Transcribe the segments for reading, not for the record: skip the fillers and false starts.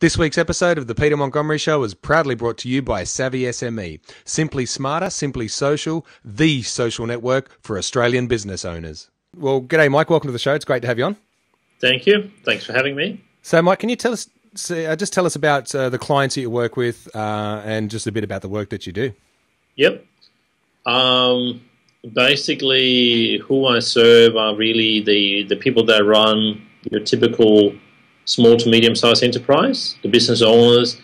This week's episode of the Peter Montgomery Show is proudly brought to you by Savvy SME. Simply smarter, simply social, the social network for Australian business owners. Well, g'day, Mike. Welcome to the show. It's great to have you on. Thank you. Thanks for having me. So, Mike, can you tell us, just tell us about the clients that you work with and just a bit about the work that you do? Yep. Basically, who I serve are really the people that run your typical small to medium-sized enterprise, the business owners.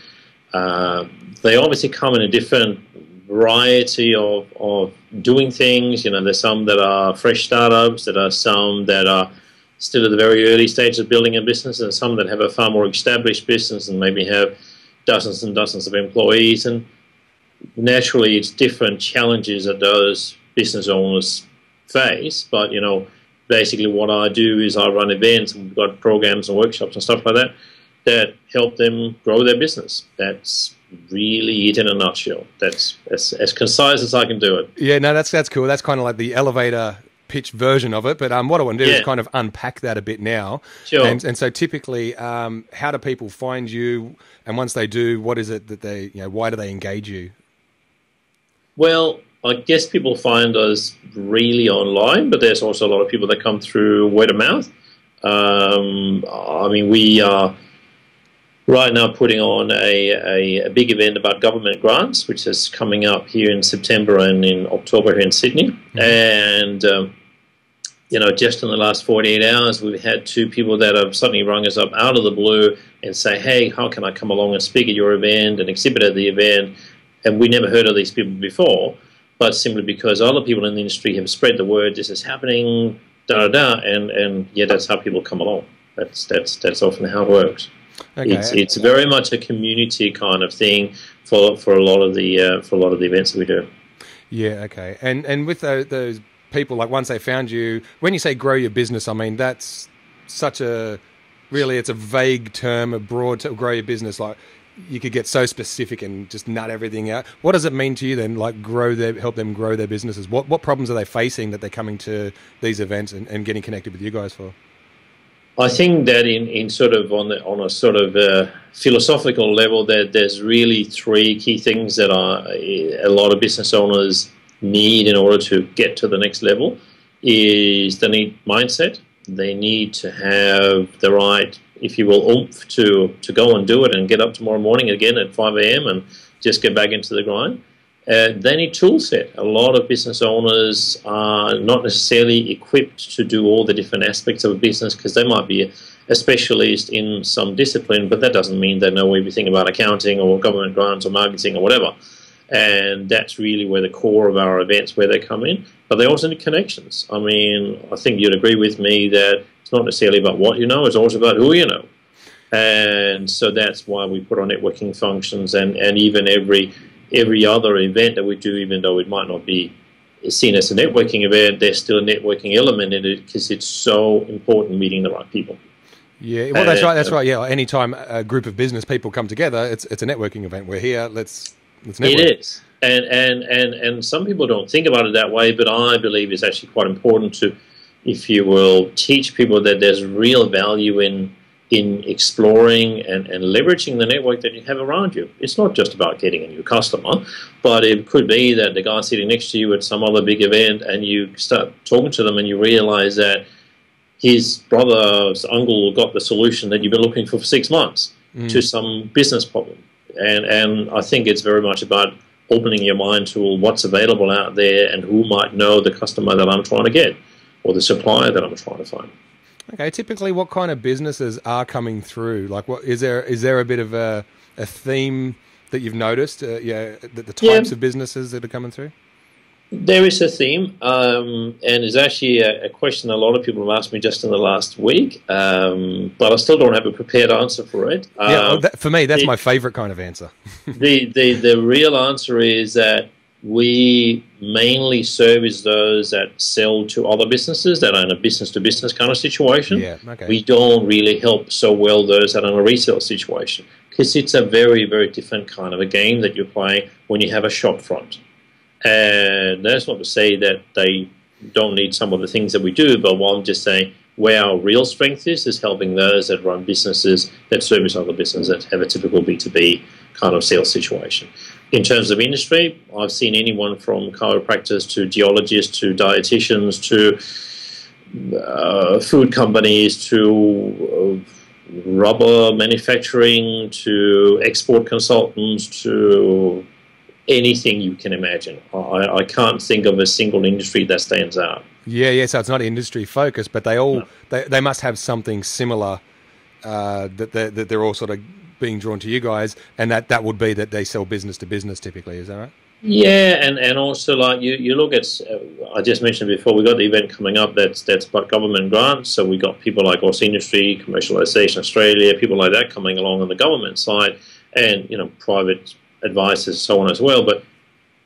They obviously come in a different variety of doing things. You know, there's some that are fresh startups, there are some that are still at the very early stages of building a business, and some that have a far more established business and maybe have dozens and dozens of employees. And naturally, it's different challenges that those business owners face. But, you know, basically what I do is I run events, and we've got programs and workshops and stuff like that that help them grow their business. That's really it in a nutshell. That's as concise as I can do it. Yeah, no, that's cool. That's kind of like the elevator pitch version of it. But what I want to do is kind of unpack that a bit now. Sure. And so typically, how do people find you? And once they do, what is it that they, why do they engage you? Well, I guess people find us really online, but there's also a lot of people that come through word of mouth. I mean, we are right now putting on a big event about government grants, which is coming up here in September and in October here in Sydney. Mm-hmm. And, just in the last 48 hours, we've had two people that have suddenly rung us up out of the blue and say, hey, how can I come along and speak at your event and exhibit at the event? And we never heard of these people before, but simply because other people in the industry have spread the word, this is happening, and that's how people come along. That's often how it works. Okay. It's very much a community kind of thing for a lot of the events that we do. Yeah, okay. And with those people, like once they found you, when you say grow your business, I mean that's such a it's a vague term, a broad term, grow your business. Like you could get so specific and just nut everything out. What does it mean to you then? Like help them grow their businesses. What problems are they facing that they're coming to these events and getting connected with you guys for? I think that in sort of on a sort of philosophical level, that there's really three key things that a lot of business owners need in order to get to the next level. Is they need mindset. They need to have the right, if you will, oomph to go and do it and get up tomorrow morning again at 5 a.m. and just get back into the grind. They need tool set. A lot of business owners are not necessarily equipped to do all the different aspects of a business because they might be a specialist in some discipline, but that doesn't mean they know everything about accounting or government grants or marketing or whatever. And that's really where the core of our events, where they come in. But they also need connections. I mean, I think you'd agree with me that it's not necessarily about what you know, it's also about who you know. And so that's why we put on networking functions and even every other event that we do, even though it might not be seen as a networking event, there's still a networking element in it because it's so important meeting the right people. Yeah, well, that's right. Yeah, anytime a group of business people come together, it's a networking event. We're here, let's network. It is. And some people don't think about it that way, but I believe it's actually quite important to, if you will, teach people that there's real value in exploring and leveraging the network that you have around you. It's not just about getting a new customer, but it could be that the guy sitting next to you at some other big event and you start talking to them and you realize that his brother's uncle got the solution that you've been looking for 6 months to some business problem. And I think it's very much about opening your mind to what's available out there and who might know the customer that I'm trying to get or the supplier that I'm trying to find. Okay, typically what kind of businesses are coming through? Like, what is there a bit of a theme that you've noticed, the types of businesses that are coming through? There is a theme, and it's actually a question a lot of people have asked me just in the last week, but I still don't have a prepared answer for it. For me, that's my favorite kind of answer. The real answer is that we mainly service those that sell to other businesses that are in a business-to-business kind of situation. Yeah, okay. We don't really help so well those that are in a resale situation because it's a very, very different kind of a game that you're playing when you have a shop front. And that's not to say that they don't need some of the things that we do, but what I'm just saying, Where our real strength is helping those that run businesses that service other businesses that have a typical B2B kind of sales situation. In terms of industry, I've seen anyone from chiropractors to geologists to dietitians to food companies to rubber manufacturing to export consultants to anything you can imagine. I can't think of a single industry that stands out. Yeah. So it's not industry focused, but they all they must have something similar that they're all sort of being drawn to you guys, and that would be that they sell business to business typically. Is that right? Yeah, and also like you look at, I just mentioned before, we got the event coming up that's about government grants. So we got people like Aus Industry, Commercialisation Australia, people like that coming along on the government side, and private advisors, so on as well. But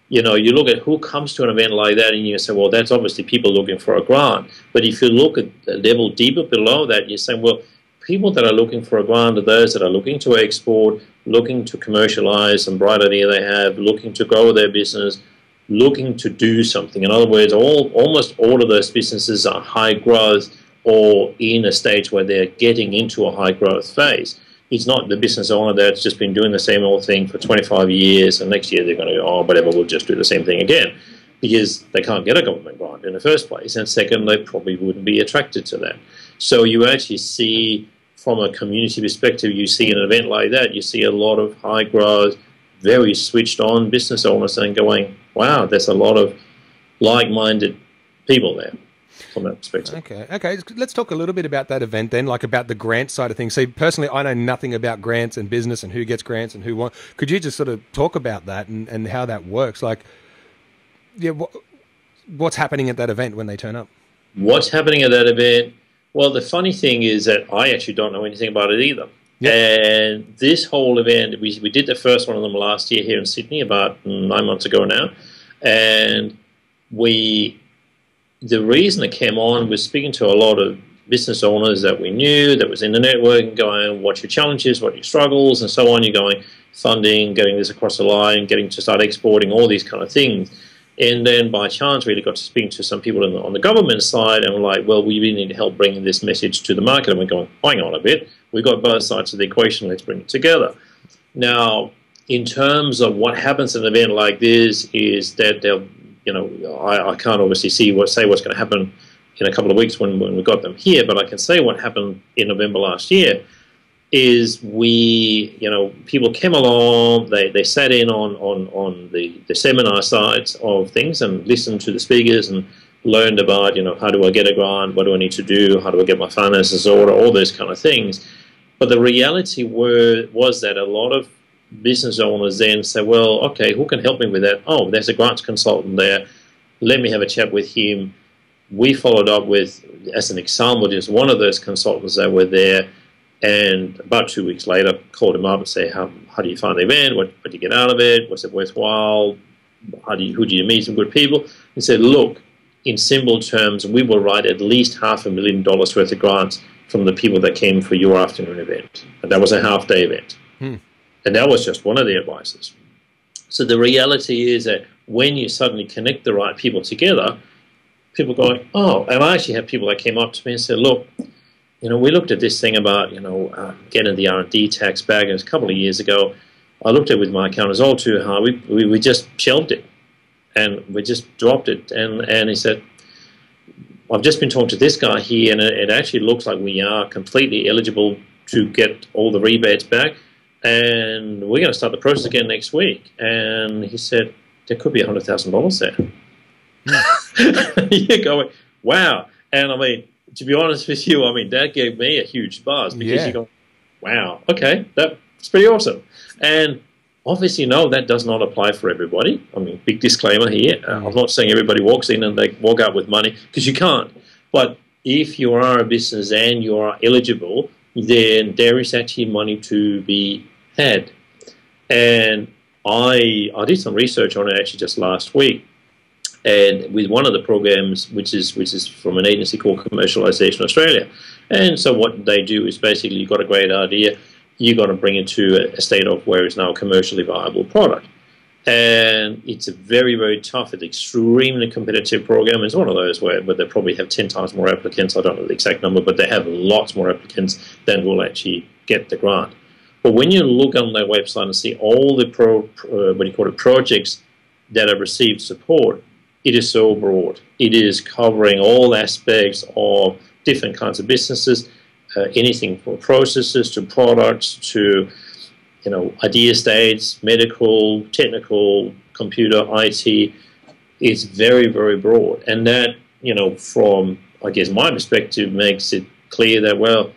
you look at who comes to an event like that, and you say, well, that's obviously people looking for a grant. But if you look at a level deeper below that, you're saying, well, people that are looking for a grant are those that are looking to export, looking to commercialize some bright idea they have, looking to grow their business, looking to do something. In other words, almost all of those businesses are high growth or in a stage where they're getting into a high growth phase. It's not the business owner that's just been doing the same old thing for 25 years and next year they're going to go, oh, whatever, we'll just do the same thing again, because they can't get a government grant in the first place. And second, they probably wouldn't be attracted to that. So you actually see, from a community perspective, you see an event like that, you see a lot of high growth, very switched on business owners and going, wow, there's a lot of like-minded people there from that perspective. Okay. Let's talk a little bit about that event then, like about the grant side of things. See, personally, I know nothing about grants and business and who gets grants and who won't. Could you just sort of talk about that and how that works? Like, yeah, what's happening at that event when they turn up? What's happening at that event? Well, the funny thing is that I actually don't know anything about it either. Yep. And this whole event, we did the first one of them last year here in Sydney, about 9 months ago now. And the reason it came on was speaking to a lot of business owners that we knew, that was in the network, and going, what's your challenges, what are your struggles, and so on. You're going, funding, getting this across the line, getting to start exporting, all these kind of things. And then by chance, really got to speak to some people on the government side, and we're like, well, we really need help bringing this message to the market. And we're going, hang on a bit, we've got both sides of the equation, let's bring it together. Now, in terms of what happens at an event like this is that they'll, I can't obviously say what's going to happen in a couple of weeks when we got them here, but I can say what happened in November last year is people came along, they sat in on the seminar sides of things and listened to the speakers and learned about, how do I get a grant, what do I need to do, how do I get my finances in order, all those kind of things. But the reality was that a lot of business owners then say, well, okay, who can help me with that? Oh, there's a grants consultant there. Let me have a chat with him. We followed up with, as an example, just one of those consultants that were there. And about 2 weeks later, called him up and say, how do you find the event? What do you get out of it? Was it worthwhile? Who do you meet? Some good people? He said, look, in simple terms, we will write at least $500,000 worth of grants from the people that came for your afternoon event. And that was a half-day event. And that was just one of the advisors. So the reality is that when you suddenly connect the right people together, people going, oh, and I actually had people that came up to me and said, look, we looked at this thing about, getting the R&D tax back. It was a couple of years ago. I looked at it with my accountants, all too hard. We just shelved it, and we just dropped it. And he said, I've just been talking to this guy here, and it actually looks like we are completely eligible to get all the rebates back, and we're going to start the process again next week. And he said, there could be $100,000 there. You're going, wow. And I mean, to be honest with you, that gave me a huge buzz, because you go, wow, okay, that's pretty awesome. And obviously, no, that does not apply for everybody. Big disclaimer here. I'm not saying everybody walks in and they walk out with money, because you can't. But if you are a business and you are eligible, then there is actually money to be had. And I did some research on it actually just last week. And with one of the programs, which is from an agency called Commercialisation Australia. And so what they do is basically, you've got a great idea, you've got to bring it to a state of where it's now a commercially viable product. And it's a very, very tough, it's extremely competitive program. It's one of those where they probably have 10 times more applicants. I don't know the exact number, but they have lots more applicants than will actually get the grant. But when you look on their website and see all the projects that have received support, it is so broad. It is covering all aspects of different kinds of businesses, anything from processes to products to idea states, medical, technical, computer, IT. It's very, very broad. And that, from, I guess, my perspective, makes it clear that, well,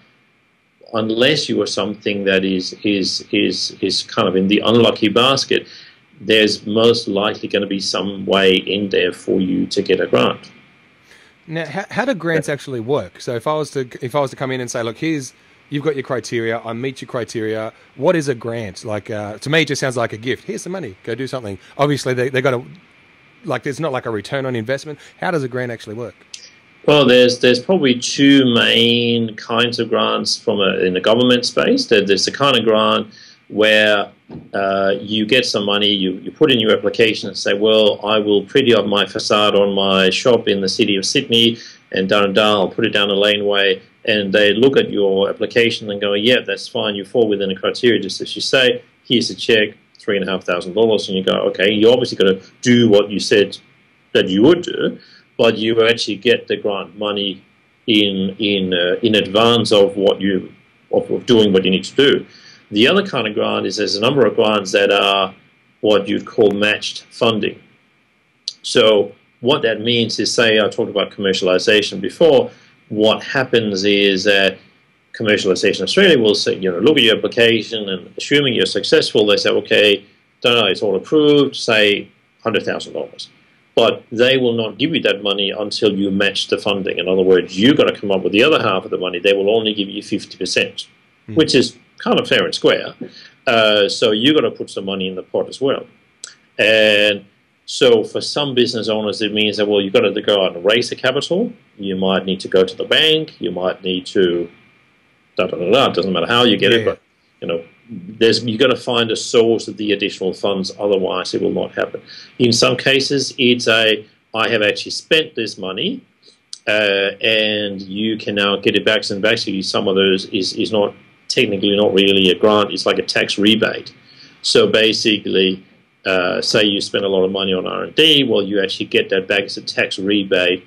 unless you are something that is kind of in the unlucky basket, there's most likely going to be some way in there for you to get a grant. Now, how do grants actually work? So if I was to come in and say, look, you've got your criteria, I meet your criteria. What is a grant? Like, to me, it just sounds like a gift. Here's some money, go do something. Obviously, they got to, like, there's not like a return on investment. How does a grant actually work? Well, there's probably two main kinds of grants in the government space. There's the kind of grant where you get some money, you put in your application and say, well, I will pretty up my facade on my shop in the city of Sydney, and I'll put it down a laneway. And they look at your application and go, yeah, that's fine, you fall within the criteria, just as you say, here's a check, $3,500, and you go, okay, you obviously got to do what you said that you would do, but you actually get the grant money in advance of of doing what you need to do. The other kind of grant is there's a number of grants that are what you'd call matched funding. So what that means is, say I talked about commercialization before, what happens is that Commercialization Australia will say, look at your application, and assuming you're successful, they say, okay, it's all approved, say $100,000. But they will not give you that money until you match the funding. In other words, you've got to come up with the other half of the money. They will only give you 50%, which is kind of fair and square. So you've got to put some money in the pot as well. And so for some business owners, it means that, well, you've got to go out and raise the capital. You might need to go to the bank. You might need to, it doesn't matter how you get it, but, you've got to find a source of the additional funds. Otherwise, it will not happen. In some cases, it's I have actually spent this money, and you can now get it back. And basically, some of those is not technically not really a grant. It's like a tax rebate. So basically, say you spend a lot of money on R&D, well, you actually get that back as a tax rebate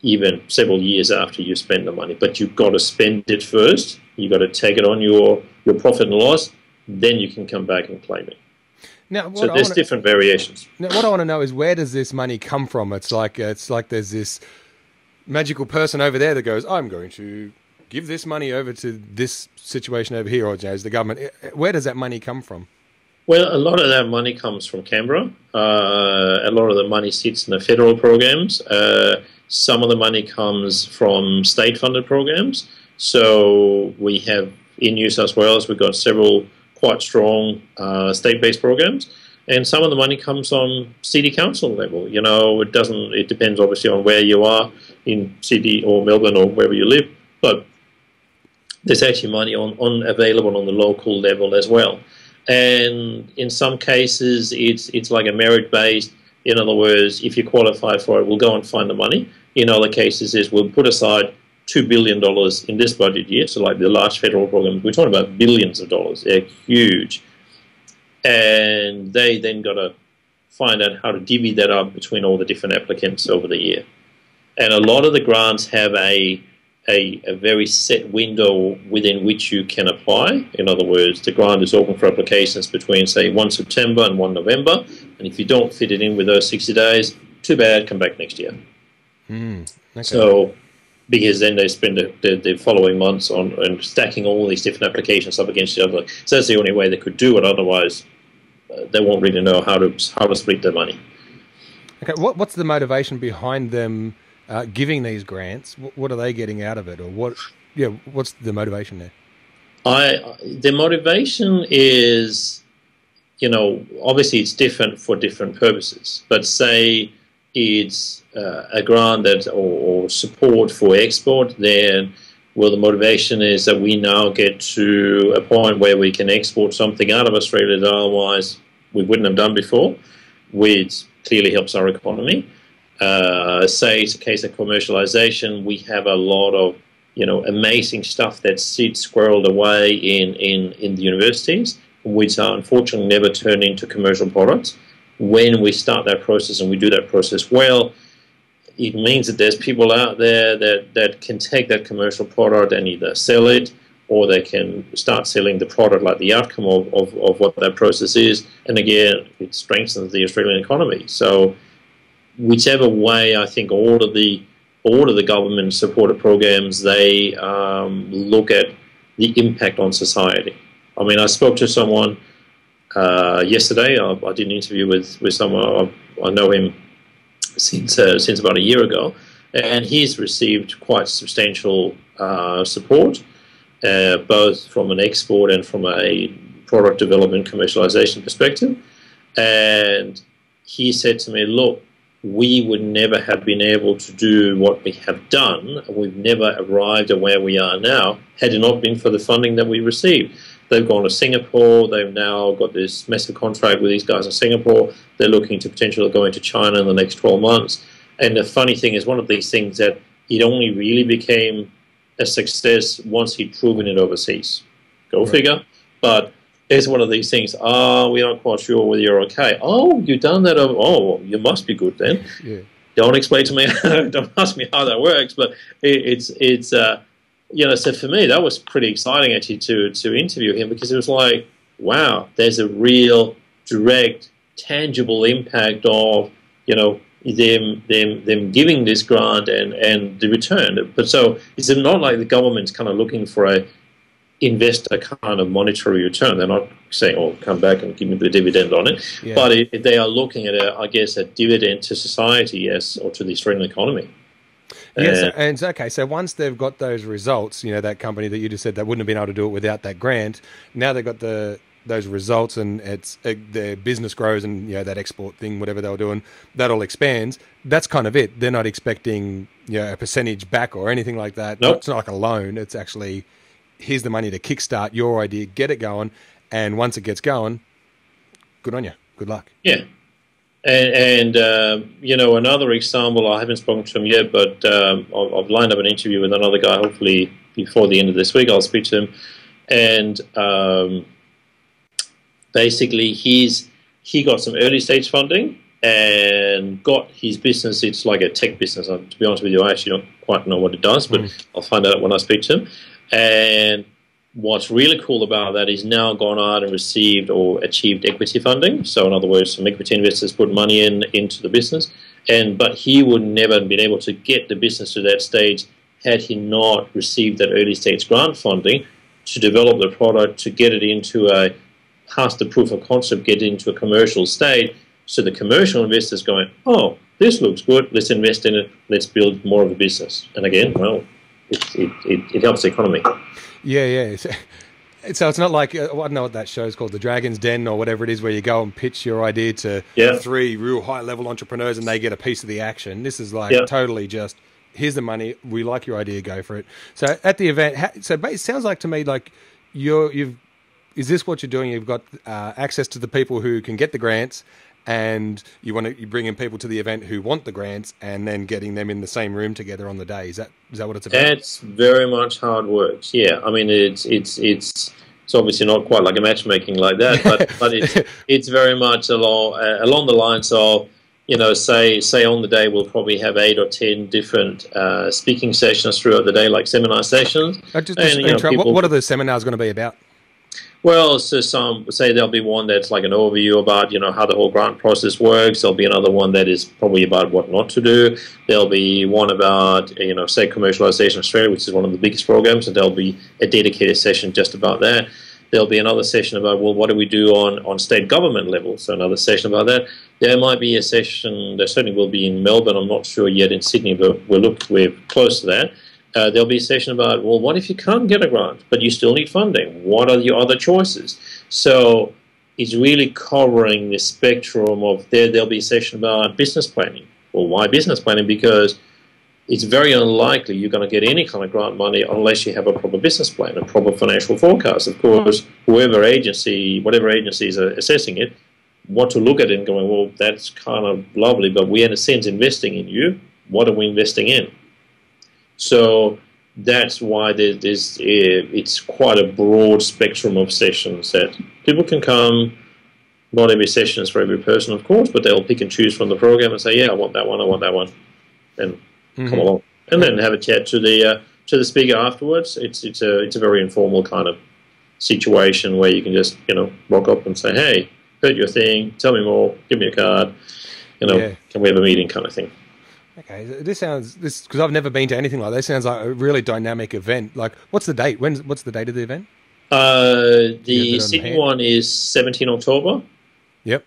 even several years after you spend the money. But you've got to spend it first. You've got to take it on your profit and loss. Then you can come back and claim it. Now, so there's different variations. Now, what I want to know is, where does this money come from? It's like there's this magical person over there that goes, I'm going to give this money over to this situation over here, or as the government. Where does that money come from? Well, a lot of that money comes from Canberra. A lot of the money sits in the federal programs. Some of the money comes from state-funded programs. So we have, in New South Wales, we've got several quite strong state-based programs. And some of the money comes on city council level. It depends obviously on where you are in Sydney or Melbourne or wherever you live. But there's actually money available on the local level as well. And in some cases, it's like a merit-based. In other words, if you qualify for it, we'll go and find the money. In other cases, we'll put aside $2 billion in this budget year. So like the large federal programs, we're talking about billions of dollars. They're huge. And they then got to find out how to divvy that up between all the different applicants over the year. And a lot of the grants have a very set window within which you can apply. In other words, the grant is open for applications between, say, 1 September and 1 November. And if you don't fit it in with those 60 days, too bad, come back next year. Okay. So, because then they spend the following months on stacking all these different applications up against each other. So that's the only way they could do it. Otherwise, they won't really know how to split their money. Okay, what's the motivation behind them giving these grants? What are they getting out of it, or what? Yeah, what's the motivation there? The motivation is, obviously it's different for different purposes. But say it's a grant or support for export, then the motivation is that we now get to a point where we can export something out of Australia that otherwise we wouldn't have done before, which clearly helps our economy. Say it's a case of commercialization, we have a lot of amazing stuff that sits squirreled away in the universities, which are unfortunately never turned into commercial products. When we start that process and we do that process well, it means that there's people out there that can take that commercial product and either sell it, or they can start selling the product, like the outcome of what that process is. And again, it strengthens the Australian economy. So whichever way, I think all of the government supported programs, they look at the impact on society. I mean, I spoke to someone yesterday. I did an interview with someone. I know him since about a year ago, and he's received quite substantial support, both from an export and from a product development commercialization perspective. And he said to me, look, we would never have been able to do what we have done. We've never arrived at where we are now had it not been for the funding that we received. They've gone to Singapore. They've now got this massive contract with these guys in Singapore. They're looking to potentially go into China in the next 12 months. And the funny thing is, one of these things that it only really became a success once he'd proven it overseas. Go figure. But it's one of these things, we're not quite sure whether you're okay. Oh, you've done that. Oh, you must be good then. Yeah. Don't explain to me, don't ask me how that works, but it's so for me, that was pretty exciting actually to interview him, because it was like, wow, there's a real direct, tangible impact of, them giving this grant and the return. But so it's not like the government's kind of looking for a investor kind of monetary return. They're not saying, oh, come back and give me the dividend on it. Yeah. But they are looking at, a dividend to society, or to the Australian economy. Yes, and okay, so once they've got those results, that company that you just said that wouldn't have been able to do it without that grant, now they've got those results, and their business grows, and that export thing, whatever they were doing, that all expands. That's kind of it. They're not expecting a percentage back or anything like that. Nope. It's not like a loan. It's actually, here's the money to kickstart your idea, get it going, and once it gets going, good on you. Good luck. Yeah. And another example, I haven't spoken to him yet, but I've lined up an interview with another guy. Hopefully before the end of this week, I'll speak to him. And basically, he got some early stage funding and got his business. It's like a tech business. To be honest with you, I actually don't quite know what it does, but I'll find out when I speak to him. And what's really cool about that is now gone out and received or achieved equity funding. So in other words, some equity investors put money into the business. But he would never have been able to get the business to that stage had he not received that early stage grant funding to develop the product, to get it past the proof of concept, get it into a commercial state. So the commercial investors going, oh, this looks good, let's invest in it, let's build more of a business. And again, well, it helps the economy. Yeah. So it's not like, I don't know what that show's called, The Dragon's Den or whatever it is, where you go and pitch your idea to 3 real high-level entrepreneurs and they get a piece of the action. This is like totally just, here's the money, we like your idea, go for it. So at the event, so it sounds like to me like is this what you're doing? You've got access to the people who can get the grants, and you bring in people to the event who want the grants, and then getting them in the same room together on the day. Is that what it's about? That's very much how it works. Yeah, I mean it's obviously not quite like a matchmaking like that, but it's very much along the lines of, say on the day we'll probably have 8 or 10 different speaking sessions throughout the day, like seminar sessions. What are the seminars going to be about? Well, so say there'll be one that's like an overview about, how the whole grant process works. There'll be another one that is probably about what not to do. There'll be one about, say Commercialization Australia, which is one of the biggest programs, and there'll be a dedicated session just about that. There'll be another session about, well, what do we do on state government level? So another session about that. There might be a session, there certainly will be in Melbourne, I'm not sure yet in Sydney, but we're close to that. There'll be a session about, well, what if you can't get a grant, but you still need funding? What are your other choices? So it's really covering the spectrum of there'll be a session about business planning. Well, why business planning? Because it's very unlikely you're going to get any kind of grant money unless you have a proper business plan, a proper financial forecast. Of course, whatever agency is assessing it, what to look at and going, well, that's kind of lovely, but we're in a sense investing in you. What are we investing in? So that's why it's quite a broad spectrum of sessions that people can come. Not every session is for every person, of course, but they'll pick and choose from the program and say, yeah, I want that one, and come along. And then have a chat to the speaker afterwards. It's a very informal kind of situation where you can just, rock up and say, hey, heard your thing, tell me more, give me a card, can we have a meeting kind of thing. Okay, because I've never been to anything like this. Sounds like a really dynamic event. Like, what's the date? What's the date of the event? The Sydney one is 17 October. Yep.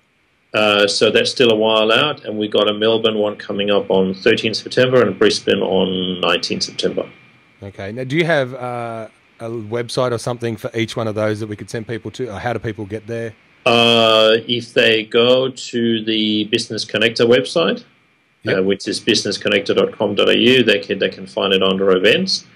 So that's still a while out, and we got a Melbourne one coming up on 13 September and Brisbane on 19 September. Okay. Now, do you have a website or something for each one of those that we could send people to? Or how do people get there? If they go to the Business Connector website, which is businessconnector.com.au, they can find it under events.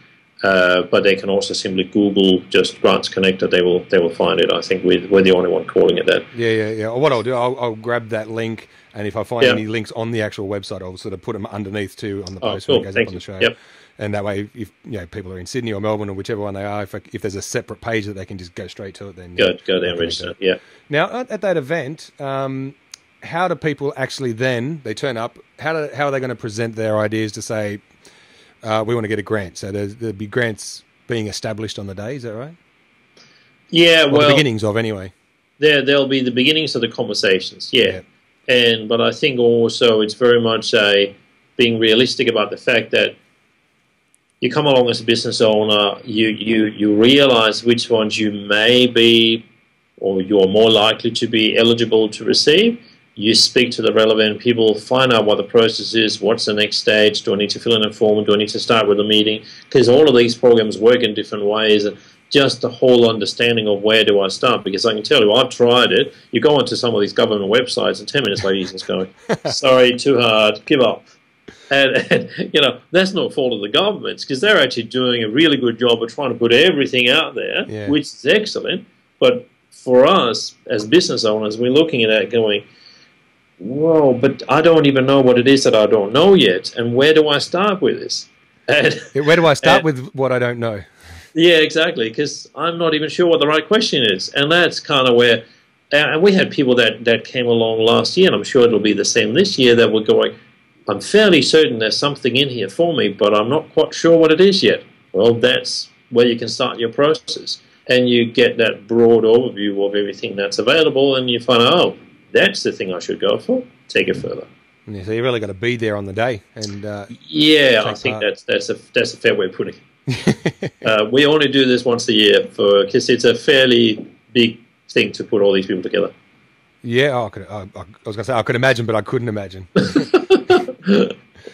But they can also simply Google just Grants Connector. They will find it. I think we're the only one calling it that. Yeah. Well, what I'll do, I'll grab that link, and if I find any links on the actual website, I'll sort of put them underneath too on the post when it goes up on the show. Yep. And that way, if people are in Sydney or Melbourne or whichever one they are, if there's a separate page that they can just go straight to it, then go there and register. Yeah. Now at that event, how do people actually then they turn up? How are they going to present their ideas to say? We want to get a grant, so there'll be grants being established on the day. Is that right? Yeah, the beginnings of anyway. There'll be the beginnings of the conversations. Yeah. But I think also it's very much being realistic about the fact that you come along as a business owner, you realize which ones you may be or you're more likely to be eligible to receive. You speak to the relevant people, find out what the process is, what's the next stage, do I need to fill in a form, do I need to start with a meeting? Because all of these programs work in different ways, and just the whole understanding of where do I start, because I can tell you, I've tried it. You go onto some of these government websites, and 10 minutes later you're just going, sorry, too hard, give up. And that's not fault of the governments, because they're actually doing a really good job of trying to put everything out there, which is excellent. But for us, as business owners, we're looking at it going, whoa, but I don't even know what it is that I don't know yet, and where do I start with this? Where do I start with what I don't know? Yeah, exactly, because I'm not even sure what the right question is, and that's kind of where, and we had people that came along last year, and I'm sure it'll be the same this year, that were going, I'm fairly certain there's something in here for me, but I'm not quite sure what it is yet. Well, that's where you can start your process, and you get that broad overview of everything that's available, and you find out, oh, that's the thing I should go for. Take it further. Yeah, so you really got to be there on the day, and I think that's a fair way of putting it. We only do this once a year because it's a fairly big thing to put all these people together. Yeah, I was going to say I could imagine, but I couldn't imagine.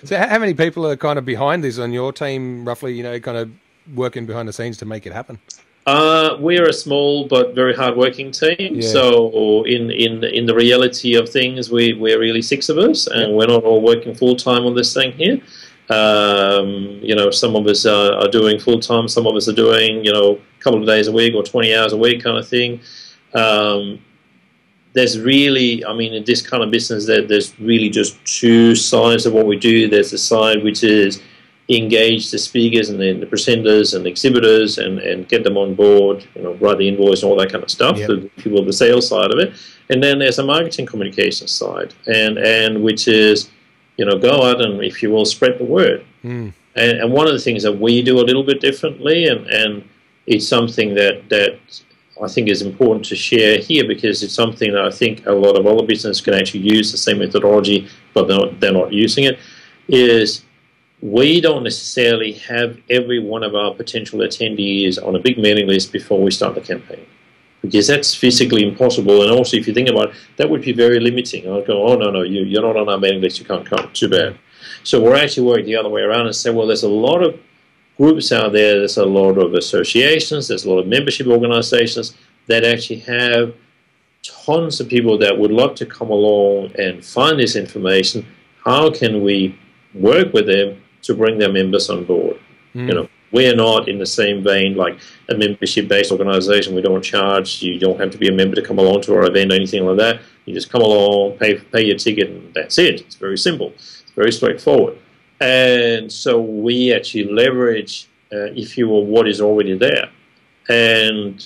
So, how many people are kind of behind this on your team, roughly? Kind of working behind the scenes to make it happen. We're a small but very hard-working team. Yeah. So in the reality of things, we're really 6 of us, and we're not all working full-time on this thing here. Some of us are doing full-time, some of us are doing, a couple of days a week or 20 hours a week kind of thing. There's really, in this kind of business, there's really just 2 sides of what we do. There's the side which is engage the speakers and then the presenters and the exhibitors and get them on board, write the invoice and all that kind of stuff, the people, the sales side of it. And then there's a marketing communications side, and which is, go out and, if you will, spread the word. And one of the things that we do a little bit differently, and it's something that I think is important to share here, because it's something that I think a lot of other businesses can actually use the same methodology, but they're not using it, is we don't necessarily have every one of our potential attendees on a big mailing list before we start the campaign, because that's physically impossible. And also, if you think about it, that would be very limiting. I'll go, oh, no, you're not on our mailing list, you can't come, too bad. So we're actually working the other way around and say, well, there's a lot of groups out there, there's a lot of associations, there's a lot of membership organizations that actually have tons of people that would love to come along and find this information. How can we work with them to bring their members on board? We're not in the same vein like a membership-based organization. We don't charge. You don't have to be a member to come along to our event or anything like that. You just come along, pay your ticket, and that's it. It's very simple. It's very straightforward. And so we actually leverage, if you will, what is already there. And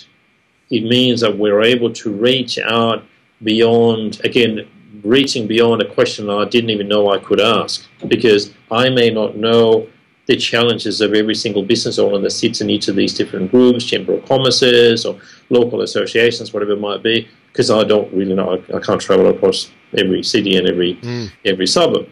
it means that we're able to reach out beyond, again, reaching beyond a question I didn't even know I could ask, because I may not know the challenges of every single business owner that sits in each of these different groups, chamber of commerces or local associations, whatever it might be, because I don't really know. I can't travel across every city and every suburb.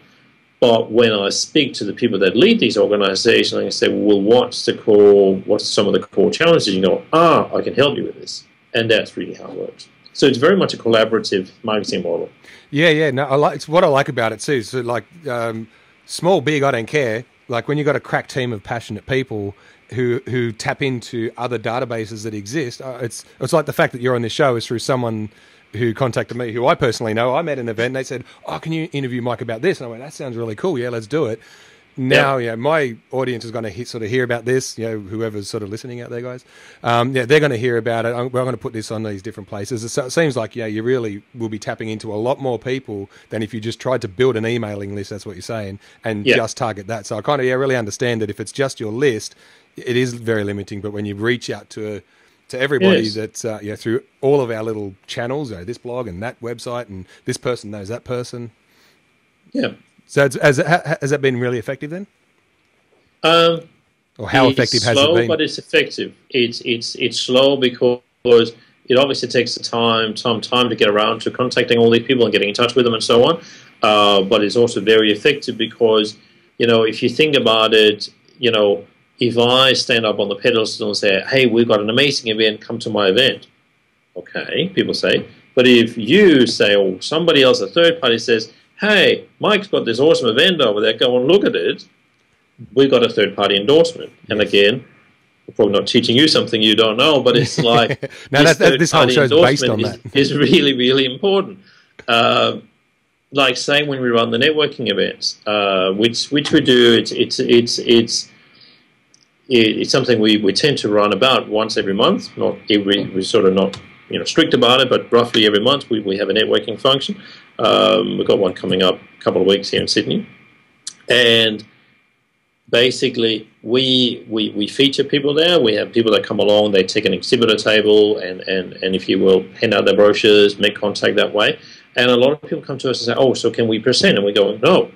But when I speak to the people that lead these organizations, I say, well, what's some of the core challenges? You go, I can help you with this. And that's really how it works. So it's very much a collaborative marketing model. Yeah. No, it's what I like about it too. So like small, big, I don't care. Like when you've got a crack team of passionate people who tap into other databases that exist, it's like the fact that you're on this show is through someone who contacted me, who I personally know. I met at an event and they said, can you interview Mike about this? And I went, that sounds really cool. Yeah, let's do it. Now, my audience is going to sort of hear about this, whoever's sort of listening out there, guys. They're going to hear about it. We're going to put this on these different places. So it seems like, you really will be tapping into a lot more people than if you just tried to build an emailing list, that's what you're saying, and just target that. So I kind of, really understand that if it's just your list, it is very limiting. But when you reach out to everybody that's, through all of our little channels, this blog and that website, and this person knows that person. Yeah. So has that been really effective then? Or how effective has it been? It's slow, but it's effective. It's slow because it obviously takes some time to get around to contacting all these people and getting in touch with them and so on. But it's also very effective because, if you think about it, if I stand up on the pedestal and say, hey, we've got an amazing event, come to my event. Okay, people say. But if you say, or somebody else, a third party says, hey, Mike's got this awesome event over there, go and look at it, we've got a third-party endorsement. And again, we're probably not teaching you something you don't know, but it's like this whole show is based on that. is really, really important. Like saying when we run the networking events, which we do, it's something we tend to run about once every month. We're sort of not strict about it, but roughly every month we have a networking function. We've got one coming up a couple of weeks here in Sydney, and basically we feature people there. We have people that come along, they take an exhibitor table and if you will, hand out their brochures, make contact that way. And a lot of people come to us and say, oh, so can we present? And we go, no. And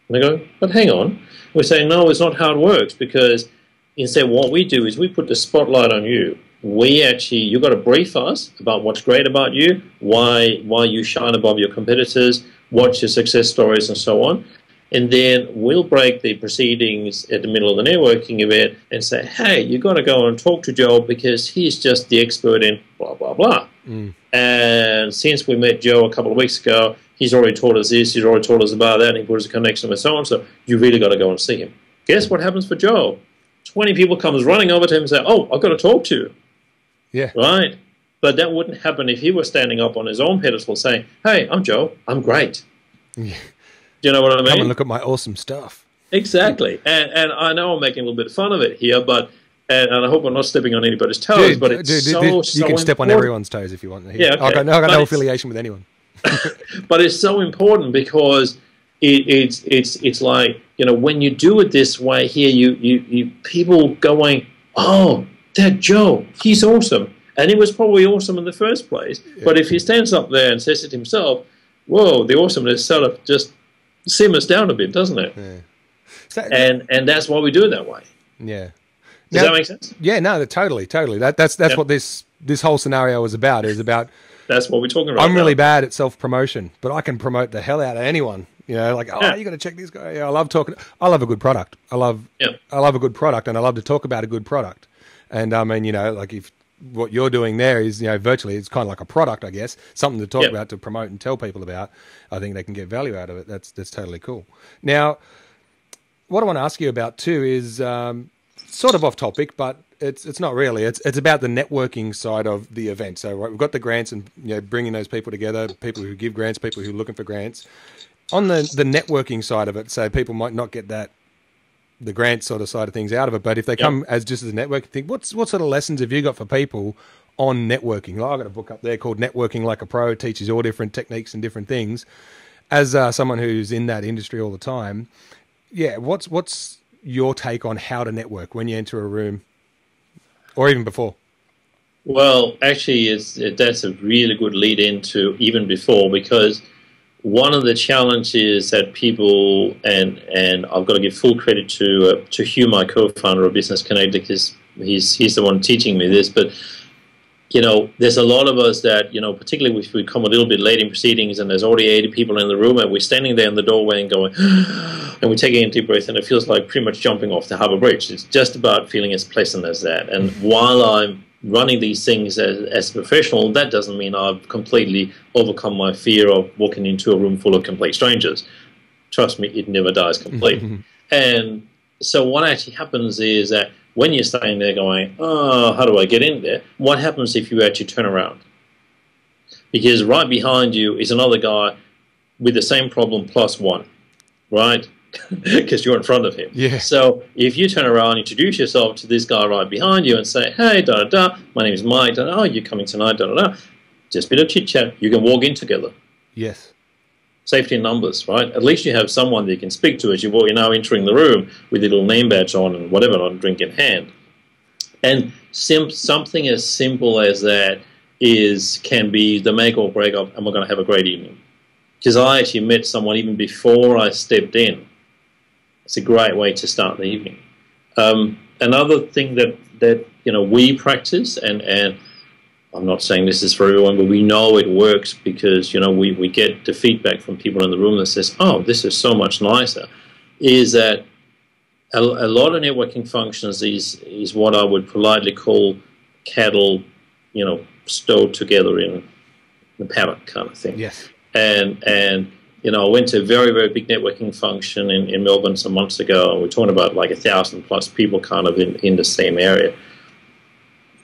they go, but hang on. We say, no, it's not how it works, because instead what we do is we put the spotlight on you. You've got to brief us about what's great about you, why you shine above your competitors, what's your success stories, and so on. And then we'll break the proceedings at the middle of the networking event and say, hey, you've got to go and talk to Joe because he's just the expert in blah, blah, blah. And since we met Joe a couple of weeks ago, he's already taught us this, he's already taught us about that, and he put us a connection and so on. So you really got to go and see him. Guess what happens for Joe? 20 people comes running over to him and say, oh, I've got to talk to you. Yeah. Right? But that wouldn't happen if he was standing up on his own pedestal saying, hey, I'm Joe, I'm great. Yeah. Do you know what I mean? Come and look at my awesome stuff. Exactly. And I know I'm making a little bit of fun of it here, but and I hope I'm not stepping on anybody's toes, but it's so you can step on everyone's toes if you want. Yeah, okay. I got no affiliation with anyone. But it's so important because it's like, when you do it this way here, you people going, oh, that Joe, he's awesome. And he was probably awesome in the first place. Yeah. But if he stands up there and says it himself, whoa, the awesomeness sort of just simmers down a bit, doesn't it? Yeah. So, and that's why we do it that way. Yeah. Does that make sense? Yeah, no, totally. That's what this whole scenario is about. That's what we're talking about. I'm really bad at self-promotion, but I can promote the hell out of anyone. You got to check this guy. I love talking. I love a good product. I love a good product, and I love to talk about a good product. And I mean, like if what you're doing there is, virtually it's kind of like a product, I guess, something to talk about, to promote and tell people about. I think they can get value out of it. That's totally cool. Now, what I want to ask you about too is sort of off topic, but it's not really. It's about the networking side of the event. So we've got the grants and bringing those people together, people who give grants, people who are looking for grants. On the networking side of it, so people might not get that the grant sort of side of things out of it. But if they come as just as a networking thing, what sort of lessons have you got for people on networking? Like, I've got a book up there called Networking Like a Pro. It teaches all different techniques and different things. As someone who's in that industry all the time, what's your take on how to network when you enter a room, or even before? Well, actually, that's a really good lead into even before, because one of the challenges that people, and I've got to give full credit to Hugh, my co-founder of Business Connect, because he's the one teaching me this, but there's a lot of us that, particularly if we come a little bit late in proceedings and there's already 80 people in the room and we're standing there in the doorway and going, and we're taking a deep breath, and it feels like pretty much jumping off the Harbour Bridge. It's just about feeling as pleasant as that. And while I'm running these things as a professional, that doesn't mean I've completely overcome my fear of walking into a room full of complete strangers. Trust me, it never dies completely. And so what actually happens is that when you're standing there going, oh, how do I get in there? What happens if you actually turn around? Because right behind you is another guy with the same problem plus one, right? Because you're in front of him. Yeah. So if you turn around, introduce yourself to this guy right behind you and say, hey, da-da-da, my name is Mike, da-da, oh, you're coming tonight, da-da-da. Just a bit of chit-chat. You can walk in together. Yes. Safety in numbers, right? At least you have someone that you can speak to as you're now entering the room with your little name badge on and whatever, not a drink in hand. And something as simple as that can be the make or break of, am I going to have a great evening? Because I actually met someone even before I stepped in. It's a great way to start the evening. Another thing that we practice, and I'm not saying this is for everyone, but we know it works because we get the feedback from people in the room that says, oh, this is so much nicer, is that a lot of networking functions is what I would politely call cattle, stowed together in the paddock kind of thing. Yes. And I went to a very, very big networking function in Melbourne some months ago, and we're talking about like 1,000+ people kind of in the same area.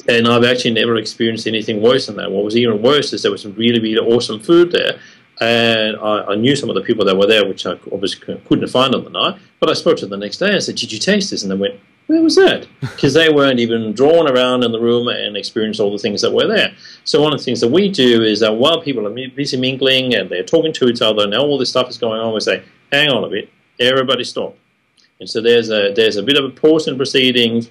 And I've actually never experienced anything worse than that. What was even worse is there was some really, really awesome food there. And I knew some of the people that were there, which I obviously couldn't find on the night. But I spoke to them the next day. I said, did you taste this? And they went, where was that? Because they weren't even drawn around in the room and experienced all the things that were there. So one of the things that we do is that while people are busy mingling and they're talking to each other and all this stuff is going on, we say, hang on a bit, everybody stop. And so there's a bit of a pause in proceedings.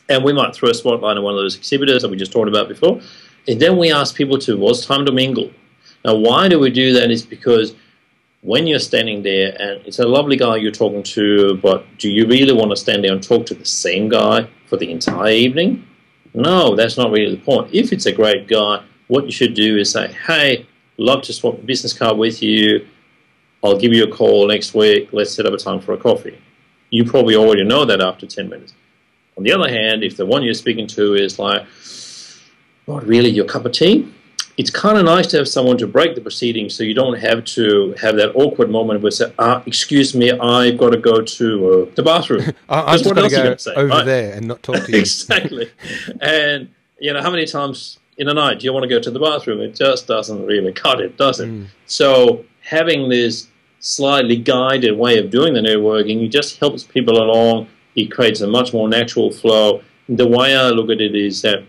And we might throw a spotlight on one of those exhibitors that we just talked about before. And then we ask people it's time to mingle. Now, why do we do that is because when you're standing there and it's a lovely guy you're talking to, but do you really want to stand there and talk to the same guy for the entire evening? No, that's not really the point. If it's a great guy, what you should do is say, hey, love to swap a business card with you. I'll give you a call next week. Let's set up a time for a coffee. You probably already know that after 10 minutes. On the other hand, if the one you're speaking to is like, not really your cup of tea, it's kind of nice to have someone to break the proceedings so you don't have to have that awkward moment where say, excuse me, I've got to go to the bathroom. I'm just going to go say, over there and not talk to you. Exactly. And, how many times in a night do you want to go to the bathroom? It just doesn't really cut it, does it? So having this slightly guided way of doing the networking, it just helps people along. It creates a much more natural flow. The way I look at it is that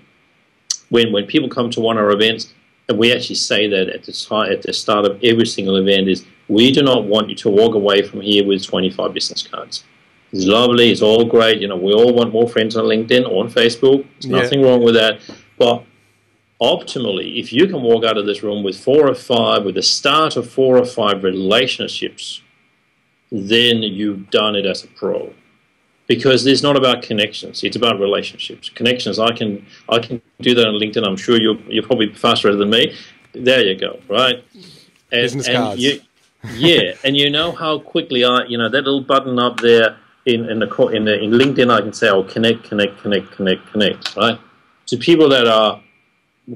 when people come to one of our events, and we actually say that at the start of every single event, is we do not want you to walk away from here with 25 business cards. It's lovely. It's all great. We all want more friends on LinkedIn or on Facebook. There's nothing wrong with that. But optimally, if you can walk out of this room with 4 or 5, with the start of 4 or 5 relationships, then you've done it as a pro. Because it's not about connections; it's about relationships. Connections, I can do that on LinkedIn. I'm sure you're probably faster than me. There you go, right? Business cards. And you know how quickly that little button up there in LinkedIn, I can say, oh, connect, right? To people that are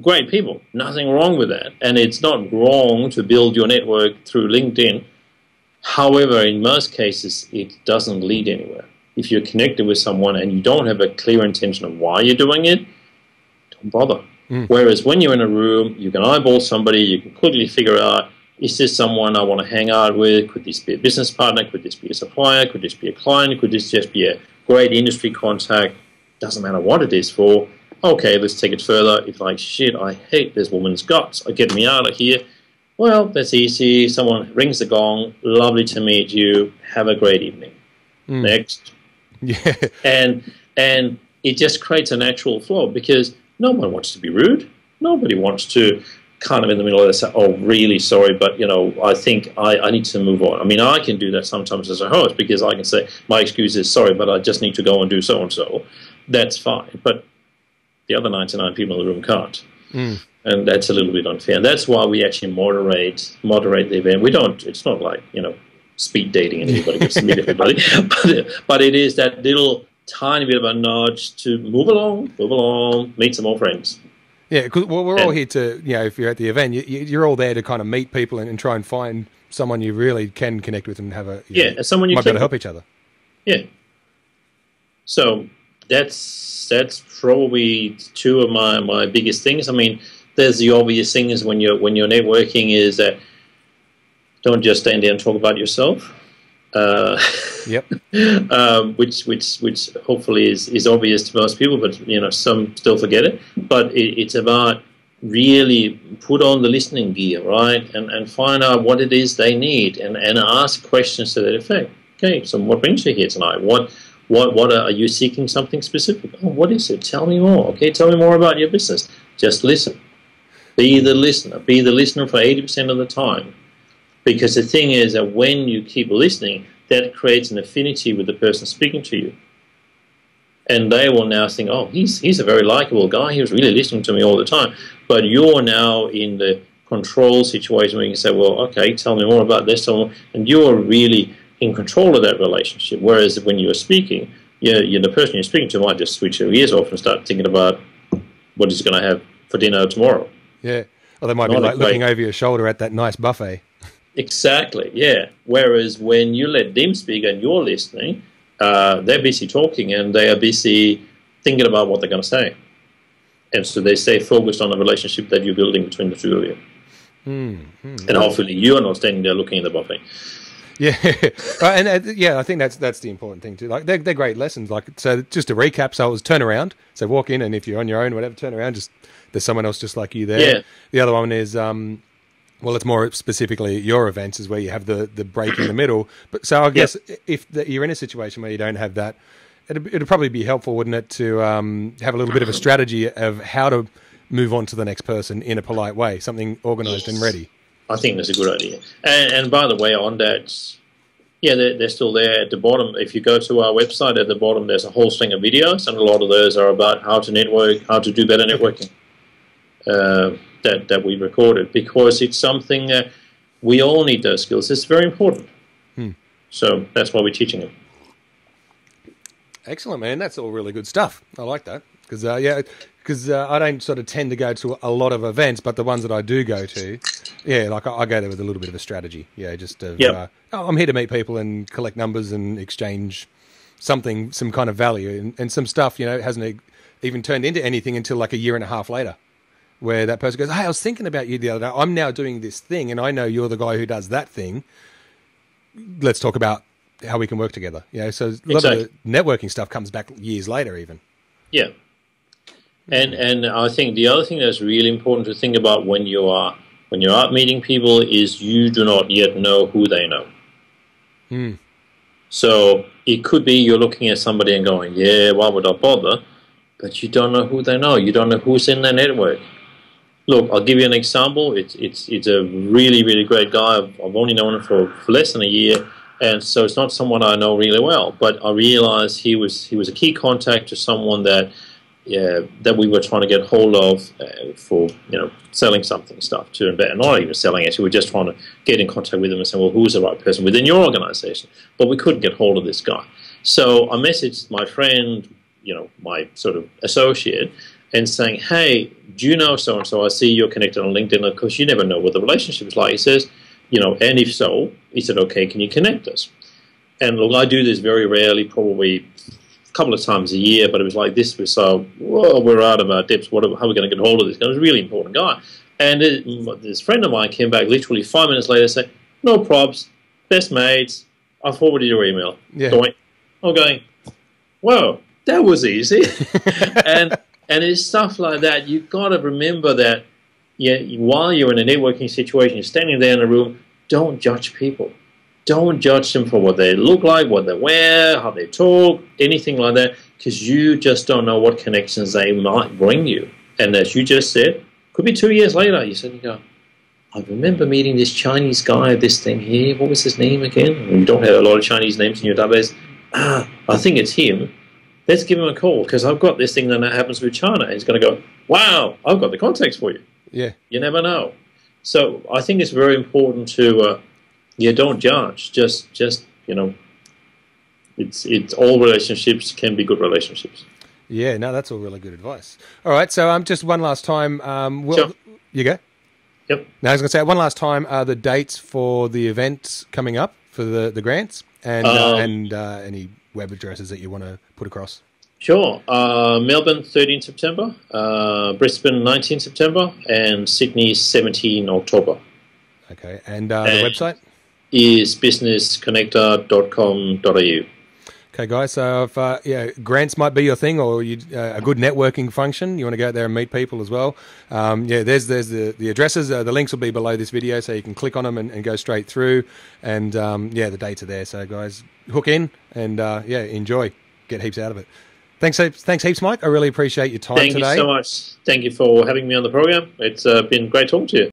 great people, nothing wrong with that, and it's not wrong to build your network through LinkedIn. However, in most cases, it doesn't lead anywhere. If you're connected with someone and you don't have a clear intention of why you're doing it, don't bother. Whereas when you're in a room, you can eyeball somebody, you can quickly figure out is this someone I want to hang out with? Could this be a business partner? Could this be a supplier? Could this be a client? Could this just be a great industry contact? Doesn't matter what it is for. Okay, let's take it further. If like, shit, I hate this woman's guts, get me out of here. Well, that's easy. Someone rings the gong. Lovely to meet you. Have a great evening. Next. Yeah. And it just creates a natural flow because no one wants to be rude. Nobody wants to kind of in the middle of it say, oh, really sorry, but, I think I need to move on. I mean, I can do that sometimes as a host because I can say, my excuse is sorry, but I just need to go and do so-and-so. That's fine. But the other 99 people in the room can't. And that's a little bit unfair. And that's why we actually moderate the event. We don't, it's not like, speed dating and everybody gets to meet everybody. But it is that little tiny bit of a nudge to move along, meet some more friends. Yeah, because we're all here to, if you're at the event, you're all there to kind of meet people and try and find someone you really can connect with and have someone you might be able to help each other. Yeah. So that's probably two of my biggest things. I mean, there's the obvious things when you're networking is that don't just stand there and talk about yourself. Yep. Which hopefully is obvious to most people, but some still forget it. But it's about really put on the listening gear, right, and find out what it is they need, and ask questions to that effect. Okay, so what brings you here tonight? What are you seeking something specific? Oh, what is it? Tell me more. Okay, tell me more about your business. Just listen. Be the listener. Be the listener for 80% of the time. Because the thing is that when you keep listening, that creates an affinity with the person speaking to you. And they will now think, oh, he's a very likable guy. He was really listening to me all the time. But you're now in the control situation where you can say, well, okay, tell me more about this. And you're really in control of that relationship. Whereas when you're speaking, the person you're speaking to might just switch their ears off and start thinking about what he's going to have for dinner tomorrow. Yeah. Or they might be like looking over your shoulder at that nice buffet. Exactly, yeah. Whereas when you let them speak and you're listening, they're busy talking and they are busy thinking about what they're going to say. And so they stay focused on the relationship that you're building between the two of you. And hopefully you're not standing there looking at the buffet. Yeah, and I think that's the important thing too. Like they're great lessons. Like, so just to recap, so it was turn around. So walk in, and if you're on your own, whatever, turn around. Just there's someone else just like you there. Yeah. The other one is well, it's more specifically at your events is where you have the break in the middle. But so I guess if you're in a situation where you don't have that, it'd probably be helpful, wouldn't it, to have a little bit of a strategy of how to move on to the next person in a polite way, something organised and ready. I think that's a good idea. And by the way, on that, they're still there at the bottom. If you go to our website, at the bottom, there's a whole string of videos, and a lot of those are about how to network, how to do better networking. That we recorded, because it's something that we all need those skills. It's very important. So that's why we're teaching them. Excellent, man. That's all really good stuff. I like that. Because, I don't sort of tend to go to a lot of events, but the ones that I do go to, like I go there with a little bit of a strategy. Yeah, just I'm here to meet people and collect numbers and exchange some kind of value. And some stuff, hasn't even turned into anything until like a year and a half later, where that person goes, hey, I was thinking about you the other day. I'm now doing this thing, and I know you're the guy who does that thing. Let's talk about how we can work together. So a lot of the networking stuff comes back years later even. Yeah. And I think the other thing that's really important to think about when you're out meeting people is you do not yet know who they know. So it could be you're looking at somebody and going, yeah, why would I bother? But you don't know who they know. You don't know who's in their network. Look, I'll give you an example. It's a really, really great guy. I've only known him for less than a year, and so it's not someone I know really well. But I realized he was a key contact to someone that we were trying to get hold of for selling stuff to invest. Not even selling, actually. We're just trying to get in contact with him and say, well, who's the right person within your organization? But we couldn't get hold of this guy. So I messaged my friend, my sort of associate, and saying, hey, do you know so-and-so? I see you're connected on LinkedIn, because you never know what the relationship is like. He says, and if so, he said, okay, can you connect us? And look, I do this very rarely, probably a couple of times a year, but it was like this was so, we're out of our depths. How are we going to get hold of this guy? He was a really important guy. And this friend of mine came back literally 5 minutes later saying, no probs, best mates, I forwarded your email. Yeah. I'm going, whoa, that was easy. and it's stuff like that. You've got to remember that while you're in a networking situation, you're standing there in a room, don't judge people. Don't judge them for what they look like, what they wear, how they talk, anything like that, because you just don't know what connections they might bring you. And as you just said, could be 2 years later, you suddenly go, I remember meeting this Chinese guy at this thing here. What was his name again? You don't have a lot of Chinese names in your database. I think it's him. Let's give him a call because I've got this thing that happens with China. And he's going to go, wow, I've got the contacts for you. Yeah. You never know. So I think it's very important to, don't judge. Just it's all relationships can be good relationships. Yeah, no, that's all really good advice. All right, so just one last time. Sure. You go? Yep. Now, I was going to say, one last time, the dates for the events coming up for the grants and any web addresses that you want to put across. Sure. Melbourne, 13 September, Brisbane, 19 September, and Sydney, 17 October. Okay, and the website? Is businessconnector.com.au. Okay, guys, so if grants might be your thing or a good networking function, you want to go out there and meet people as well, there's the addresses. The links will be below this video, so you can click on them and go straight through. And, the dates are there. So, guys, hook in and, enjoy. Get heaps out of it. Thanks heaps, Mike. I really appreciate your time today. Thank you so much. Thank you for having me on the program. It's been great talking to you.